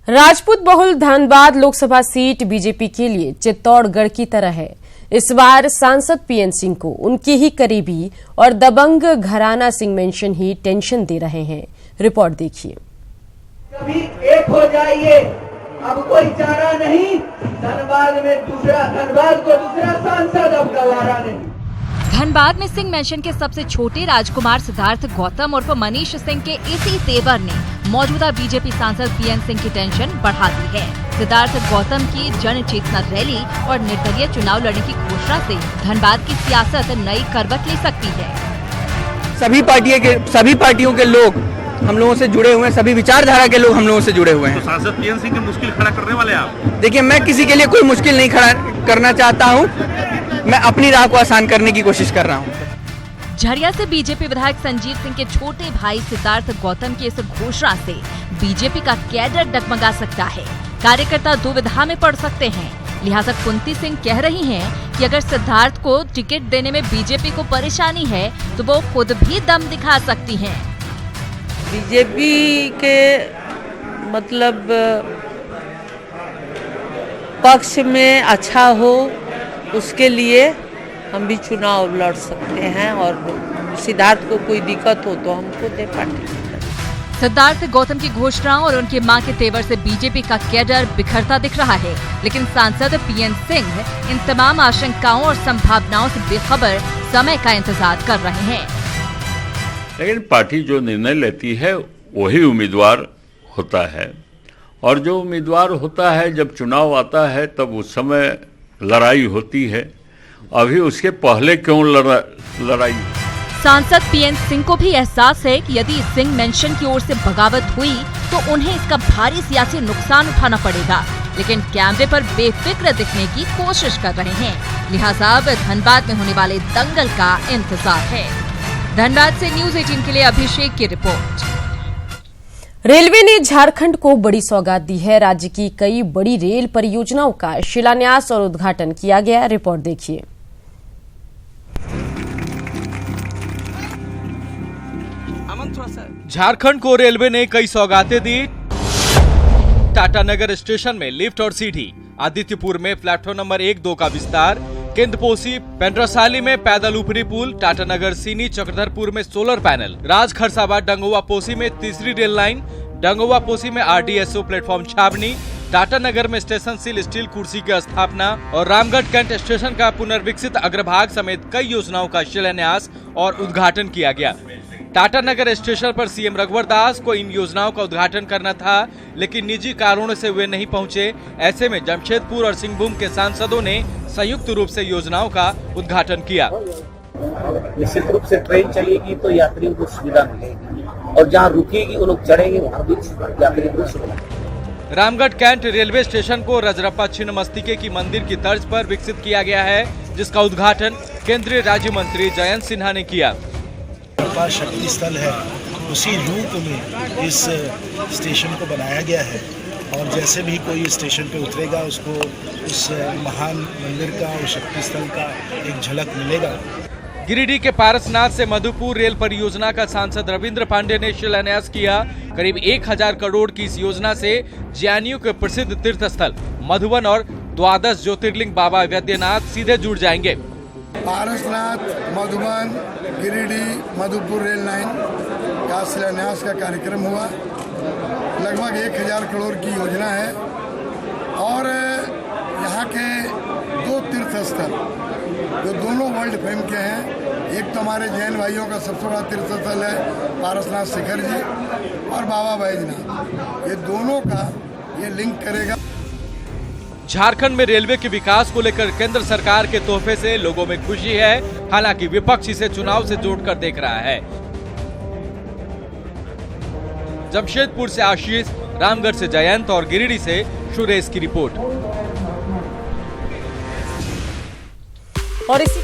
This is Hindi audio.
राजपूत बहुल धनबाद लोकसभा सीट बीजेपी के लिए चित्तौड़गढ़ की तरह है। इस बार सांसद पीएन सिंह को उनके ही करीबी और दबंग घराना सिंह मेंशन ही टेंशन दे रहे हैं। रिपोर्ट देखिए। कभी एक हो जाइए, अब कोई चारा नहीं। धनबाद को दूसरा सांसद अब गवारा नहीं। धनबाद में सिंह मेंशन के सबसे छोटे राजकुमार सिद्धार्थ गौतम उर्फ मनीष सिंह के इसी तेवर ने मौजूदा बीजेपी सांसद पीएन सिंह की टेंशन बढ़ा दी है। सिद्धार्थ गौतम की जन चेतना रैली और निर्दलीय चुनाव लड़ने की घोषणा से धनबाद की सियासत नई करवट ले सकती है। सभी पार्टियों के लोग हम लोगों से जुड़े हुए हैं, सभी विचारधारा के लोग हम लोगों से जुड़े हुए हैं। तो सांसद पीएन सिंह की मुश्किल खड़ा करने वाले आप? देखिए, मैं किसी के लिए कोई मुश्किल नहीं खड़ा करना चाहता हूँ। मैं अपनी राह को आसान करने की कोशिश कर रहा हूँ। झरिया से बीजेपी विधायक संजीव सिंह के छोटे भाई सिद्धार्थ गौतम की इस घोषणा से बीजेपी का कैडर डगमगा सकता है। कार्यकर्ता दुविधा में पड़ सकते हैं। लिहाजा कुंती सिंह कह रही हैं कि अगर सिद्धार्थ को टिकट देने में बीजेपी को परेशानी है तो वो खुद भी दम दिखा सकती हैं। बीजेपी के मतलब पक्ष में अच्छा हो, उसके लिए हम भी चुनाव लड़ सकते हैं और सिद्धार्थ को कोई दिक्कत हो तो हमको दे पार्टी। सिद्धार्थ गौतम की घोषणा और उनके मां के तेवर से बीजेपी का कैडर बिखरता दिख रहा है, लेकिन सांसद पीएन सिंह इन तमाम आशंकाओं और संभावनाओं से बेखबर समय का इंतजार कर रहे हैं। लेकिन पार्टी जो निर्णय लेती है वही उम्मीदवार होता है, और जो उम्मीदवार होता है जब चुनाव आता है तब उस समय लड़ाई होती है। अभी उसके पहले क्यों लड़ाई? सांसद पीएन सिंह को भी एहसास है कि यदि सिंह मेंशन की ओर से बगावत हुई तो उन्हें इसका भारी सियासी नुकसान उठाना पड़ेगा, लेकिन कैमरे पर बेफिक्र दिखने की कोशिश कर रहे हैं। लिहाजा अब धनबाद में होने वाले दंगल का इंतजार है। धनबाद से न्यूज़ 18 के लिए अभिषेक की रिपोर्ट। रेलवे ने झारखंड को बड़ी सौगात दी है। राज्य की कई बड़ी रेल परियोजनाओं का शिलान्यास और उद्घाटन किया गया। रिपोर्ट देखिए। झारखंड को रेलवे ने कई सौगातें दी। टाटानगर स्टेशन में लिफ्ट और सीढ़ी, आदित्यपुर में प्लेटफॉर्म नंबर 1-2 का विस्तार, केंद्रपोशी पेंड्रासाली में पैदल ऊपरी पुल, टाटानगर सीनी चक्रधरपुर में सोलर पैनल, राज खरसाबाद डंगोवा पोसी में तीसरी रेल लाइन, डंगोवा पोसी में आरडीएसओ प्लेटफॉर्म छावनी, टाटानगर में स्टेशन सील स्टील कुर्सी की स्थापना और रामगढ़ कैंट स्टेशन का पुनर्विकसित अग्रभाग समेत कई योजनाओं का शिलान्यास और उद्घाटन किया गया। टाटानगर स्टेशन पर सीएम रघुवर दास को इन योजनाओं का उद्घाटन करना था, लेकिन निजी कारणों से वे नहीं पहुंचे। ऐसे में जमशेदपुर और सिंहभूम के सांसदों ने संयुक्त रूप से योजनाओं का उद्घाटन किया। निश्चित रूप से ट्रेन चलेगी तो यात्रियों को सुविधा मिलेगी, और जहाँ रुकेगी वो लोग चढ़ेंगे वहाँ भी यात्रियों को सुविधा। रामगढ़ कैंट रेलवे स्टेशन को रजरप्पा छिन्नमस्तिके की मंदिर की तर्ज पर विकसित किया गया है, जिसका उद्घाटन केंद्रीय राज्य मंत्री जयंत सिन्हा ने किया। शक्ति स्थल है, उसी रूप में इस स्टेशन को बनाया गया है, और जैसे भी कोई स्टेशन पे उतरेगा उसको उस महान मंदिर का और शक्ति स्थल का एक झलक मिलेगा। गिरिडीह के पारसनाथ से मधुपुर रेल परियोजना का सांसद रविंद्र पांडे ने शिलान्यास किया। करीब 1000 करोड़ की इस योजना से जेएनयू के प्रसिद्ध तीर्थ स्थल मधुबन और 12 ज्योतिर्लिंग बाबा वैद्यनाथ सीधे जुड़ जाएंगे। पारसनाथ, मधुबन, गिरिडीह, मधुपुर रेल लाइन का शिलान्यास का कार्यक्रम हुआ। लगभग 1000 करोड़ की योजना है, और यहाँ के 2 तीर्थ स्थल जो दोनों वर्ल्ड फेम के हैं, एक तो हमारे जैन भाइयों का सबसे बड़ा तीर्थ स्थल है पारसनाथ शिखर जी, और बाबा बैजनाथ, ये दोनों का ये लिंक करेगा। झारखंड में रेलवे के विकास को लेकर केंद्र सरकार के तोहफे से लोगों में खुशी है, हालांकि विपक्ष इसे चुनाव से जोड़कर देख रहा है। जमशेदपुर से आशीष, रामगढ़ से जयंत और गिरिडीह से सुरेश की रिपोर्ट। और इसी